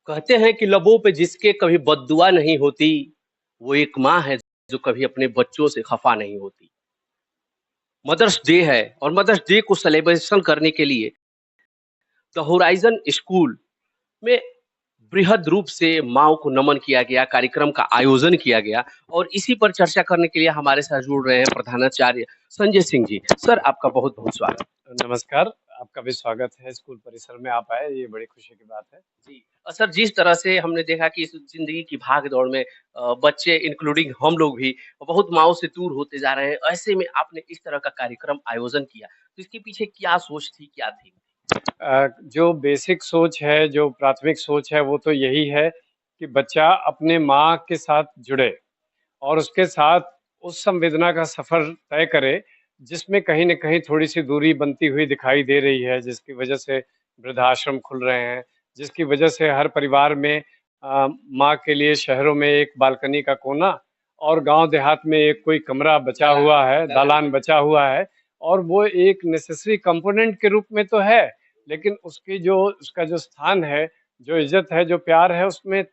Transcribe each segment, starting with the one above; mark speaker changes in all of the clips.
Speaker 1: कहते हैं कि लबों पे जिसके कभी बद्दुआ नहीं होती, वो एक माँ है जो कभी अपने बच्चों से खफ़ा नहीं होती। मदर्स डे है और मदर्स डे को सेलिब्रेशन करने के लिए द होराइज़न स्कूल में बृहद रूप से माँओं को नमन किया गया, कार्यक्रम का आयोजन किया गया और इसी पर चर्चा करने के लिए हमारे साथ जुड़ रहे हैं प्रधानाचार्य संजय सिंह जी। सर, आपका बहुत-बहुत स्वागत।
Speaker 2: नमस्कार, आपका भी स्वागत है स्कूल परिसर में आप आए, ये बड़ी खुशी की बात है।
Speaker 1: जी। सर, जिस तरह से हमने देखा कि इस ज़िंदगी की भाग-दौड़ में बच्चे इंक्लूडिंग हम लोग भी बहुत माँओं से दूर होते जा रहे हैं। ऐसे में आपने इस तरह का कार्यक्रम आयोजन किया, तो इसके पीछे क्या सोच थी, क्या थी?
Speaker 2: जो बेसिक सोच है, जो प्राथमिक सोच है, वो तो यही है कि बच्चा अपने माँ के साथ जुड़े और उसके साथ उस संवेदना का सफ़र तय करे, जिसमें कहीं न कहीं थोड़ी-सी दूरी बनती हुई दिखाई दे रही है, जिसकी वजह से वृद्धाश्रम खुल रहे हैं, जिसकी वजह से हर परिवार में माँ के लिए शहरों में एक बालकनी का कोना और गाँव देहात में एक कोई कमरा बचा हुआ है, दालान बचा हुआ है और वो एक नेसेसरी कंपोनेंट के रूप में तो है, लेकिन उसका जो स्थान है, जो इज़्ज़त है, जो प्यार है, उसमें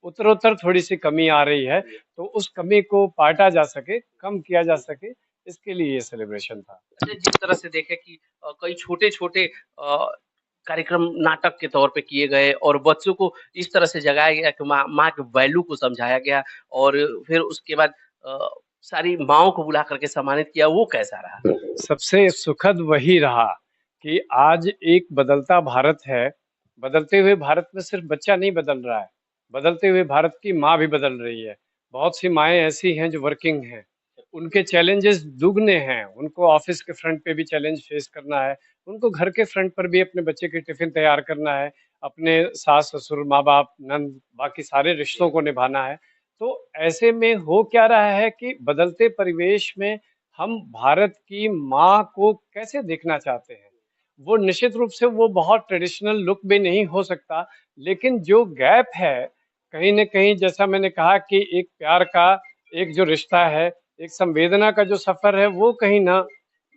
Speaker 2: उत्तरोत्तर थोड़ी-सी कमी आ रही है, तो उस कमी को पाटा जा सके, कम किया जा सके, इसके लिए ये सेलिब्रेशन था।
Speaker 1: अच्छा, जिस तरह से देखें कि कई छोटे-छोटे कार्यक्रम नाटक के तौर पे किए गए और बच्चों को इस तरह से जगाया गया कि माँ माँ के वैल्यू को समझाया गया और फिर उसके बाद अ, सारी माँओं को बुला कर के सम्मानित किया, वो कैसा रहा?
Speaker 2: सबसे सुखद वही रहा कि आज एक बदलता भारत है, बदलते हुए भारत में सिर्फ बच्चा नहीं बदल रहा है, बदलते हुए भारत की माँ भी बदल रही है। बहुत सी माएँ ऐसी हैं जो वर्किंग हैं, उनके चैलेंजेस दुगने हैं, उनको ऑफ़िस के फ्रंट पे भी चैलेंज फेस करना है, उनको घर के फ्रंट पर भी अपने बच्चे के टिफ़िन तैयार करना है, अपने सास-ससुर, माँ-बाप, नंद, बाकी सारे रिश्तों को निभाना है। तो ऐसे में हो क्या रहा है कि बदलते परिवेश में हम भारत की माँ को कैसे देखना चाहते हैं? वो निश्चित रूप से वो बहुत ट्रेडिशनल लुक भी नहीं हो सकता, लेकिन जो गैप है, कहीं न कहीं जैसा मैंने कहा कि एक प्यार का एक जो रिश्ता है, एक संवेदना का जो सफ़र है, वो कहीं ना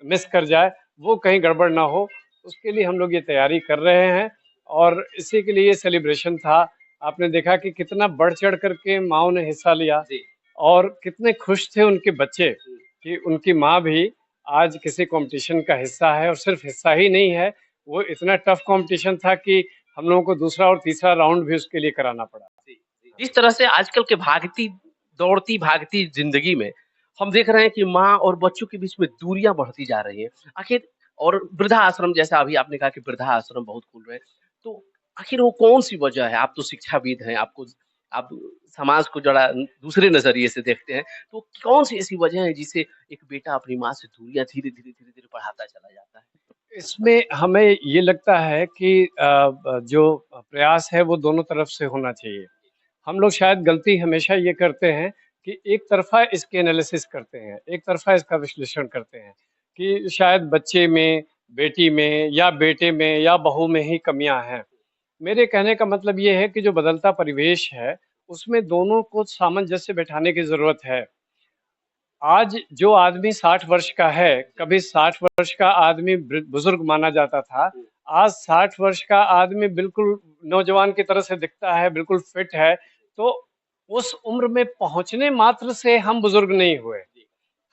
Speaker 2: मिस कर जाए, वो कहीं गड़बड़ ना हो, उसके लिए हम लोग ये तैयारी कर रहे हैं और इसी के लिए ये सेलिब्रेशन था। आपने देखा कि कितना बढ़-चढ़ कर के माँओं ने हिस्सा लिया
Speaker 1: जी।
Speaker 2: और कितने खुश थे उनके बच्चे कि उनकी माँ भी आज किसी कॉम्पिटिशन का हिस्सा है और सिर्फ हिस्सा ही नहीं है, वो इतना टफ कॉम्पिटिशन था कि हम लोगों को दूसरा और तीसरा राउंड भी उसके लिए कराना पड़ा।
Speaker 1: जी, जी। जिस तरह से आजकल के दौड़ती भागती ज़िंदगी में हम देख रहे हैं कि माँ और बच्चों के बीच में दूरियाँ बढ़ती जा रही हैं। आखिर और वृद्धा-आश्रम जैसा अभी आपने कहा कि वृद्धा-आश्रम बहुत खुल रहे हैं। तो आखिर वो कौन-सी वजह है? आप तो शिक्षाविद हैं, आप समाज को ज़रा दूसरे नज़रिए से देखते हैं। तो कौन-सी ऐसी वजह है जिससे एक बेटा अपनी माँ से दूरियाँ धीरे-धीरे बढ़ाता चला जाता है?
Speaker 2: इसमें हमें ये लगता है कि जो प्रयास है वो दोनों तरफ से होना चाहिए। हम लोग शायद गलती हमेशा ये करते हैं कि एक तरफ़ा इसके एनालिसिस करते हैं, एक तरफ़ा इसका विश्लेषण करते हैं कि शायद बच्चे में, बेटी में या बेटे में या बहू में ही कमियाँ हैं। मेरे कहने का मतलब ये है कि जो बदलता परिवेश है, उसमें दोनों को सामंजस्य बैठाने की ज़रूरत है। आज जो आदमी 60 वर्ष का है, कभी 60 वर्ष का आदमी बुजुर्ग माना जाता था।
Speaker 1: हुँ,
Speaker 2: आज 60 वर्ष का आदमी बिल्कुल नौजवान की तरह से दिखता है, बिल्कुल फिट है। तो उस उम्र में पहुँचने मात्र से हम बुजुर्ग नहीं हुए।
Speaker 1: जी।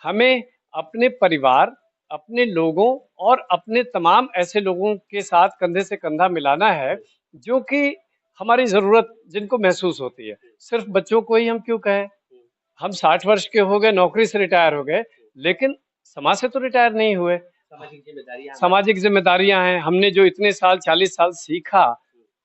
Speaker 2: हमें अपने परिवार, अपने लोगों और अपने तमाम ऐसे लोगों के साथ कंधे से कंधा मिलाना है, जो कि हमारी ज़रूरत जिनको महसूस होती है। सिर्फ़ बच्चों को ही हम क्यों कहें? हम 60 वर्ष के हो गए, नौकरी से रिटायर हो गए, लेकिन समाज से तो रिटायर नहीं हुए।
Speaker 1: सामाजिक ज़िम्मेदारियाँ हमारी
Speaker 2: सामाजिक ज़िम्मेदारियाँ हैं, हमने जो इतने साल 40 साल सीखा,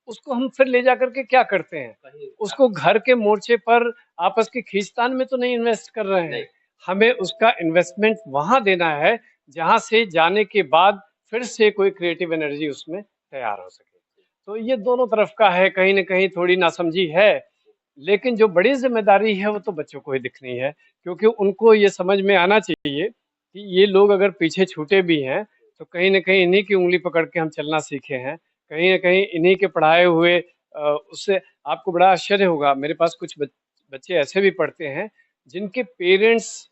Speaker 2: उसको हम फिर ले जाकर के क्या करते हैं?
Speaker 1: कहीं
Speaker 2: उसको घर के मोर्चे पर आपस की खींचतान में तो नहीं इन्वेस्ट कर रहे
Speaker 1: नहीं।
Speaker 2: हैं। हमें उसका इन्वेस्टमेंट वहाँ देना है, जहाँ से जाने के बाद फिर से कोई क्रिएटिव एनर्जी उसमें तैयार हो सके। तो ये दोनों तरफ का है, कहीं न कहीं थोड़ी नासमझी है, लेकिन जो बड़ी ज़िम्मेदारी है वो तो बच्चों को ही दिखनी है, क्योंकि उनको ये समझ में आना चाहिए कि ये लोग अगर पीछे छूटे भी हैं, तो कहीं न कहीं इन्हीं की उँगली पकड़ के हम चलना सीखे हैं। कहीं न कहीं इन्हीं के पढ़ाए हुए उससे आपको बड़ा आश्चर्य होगा, मेरे पास कुछ बच्चे ऐसे भी पढ़ते हैं, जिनके पेरेंट्स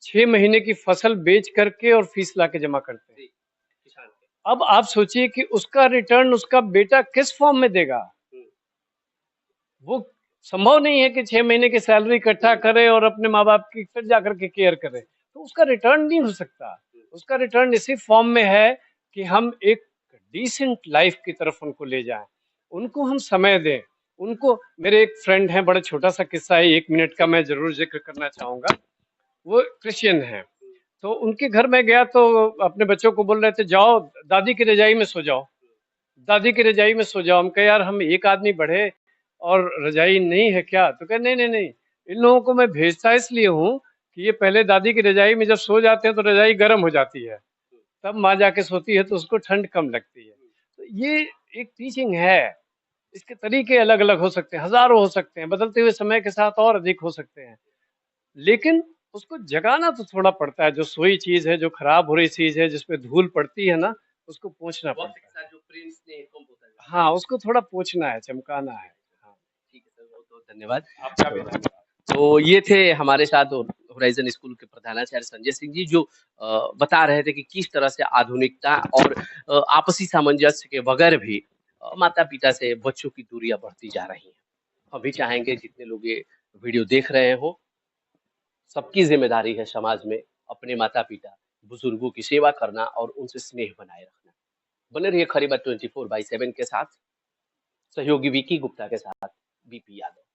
Speaker 2: 6 महीने की फसल बेच कर के और फीस ला के जमा करते हैं।
Speaker 1: जी, किसान के।
Speaker 2: अब आप सोचिए कि उसका रिटर्न उसका बेटा किस फ़ॉर्म में देगा?
Speaker 1: हुँ,
Speaker 2: वो संभव नहीं है कि 6 महीने की सैलरी इकट्ठा करे और अपने माँ बाप की फिर जाकर के केयर करे, तो उसका रिटर्न नहीं हो सकता। उसका रिटर्न इसी फॉर्म में है कि हम एक डिसेंट लाइफ की तरफ उनको ले जाएं, उनको हम समय दें। उनको, मेरे एक फ्रेंड हैं, बड़ा छोटा सा किस्सा है, 1 मिनट का मैं जरूर जिक्र करना चाहूंगा। वो क्रिश्चियन हैं, तो उनके घर में गया तो अपने बच्चों को बोल रहे थे, जाओ दादी की रजाई में सो जाओ, दादी की रजाई में सो जाओ। हम कहे यार, हम एक आदमी बढ़े और रजाई नहीं है क्या? तो कहे नहीं नहीं नहीं, इन लोगों को मैं भेजता इसलिए हूँ कि ये पहले दादी की रजाई में जब सो जाते हैं तो रजाई गर्म हो जाती है, तब माँ जाके सोती है तो उसको ठंड कम लगती है। तो ये एक टीचिंग है। इसके तरीके अलग अलग हो सकते हैं, हजारों हो सकते हैं, बदलते हुए समय के साथ और अधिक हो सकते हैं, लेकिन उसको जगाना तो थोड़ा पड़ता है। जो सोई चीज है, जो खराब हो रही चीज है, जिसपे धूल पड़ती है ना, उसको पोंछना
Speaker 1: वक्त के
Speaker 2: पड़ता है।
Speaker 1: साथ जो प्रेम स्नेह कम होता जाता
Speaker 2: हाँ, उसको थोड़ा पोंछना है, चमकाना है। हाँ,
Speaker 1: है। ठीक है सर, बहुत बहुत धन्यवाद।
Speaker 2: आपका भी धन्यवाद।
Speaker 1: तो ये थे हमारे साथ होराइजन स्कूल के प्रधानाचार्य संजय सिंह जी, जो बता रहे थे कि किस तरह से आधुनिकता और आपसी सामंजस्य के बगैर भी माता पिता से बच्चों की दूरियां बढ़ती जा रही हैं। हम भी चाहेंगे जितने लोग ये वीडियो देख रहे हो, सबकी जिम्मेदारी है समाज में अपने माता पिता बुजुर्गों की सेवा करना और उनसे स्नेह बनाए रखना। बने रहिए खरीबा 24/7 के साथ, सहयोगी विकी गुप्ता के साथ बीपी यादव।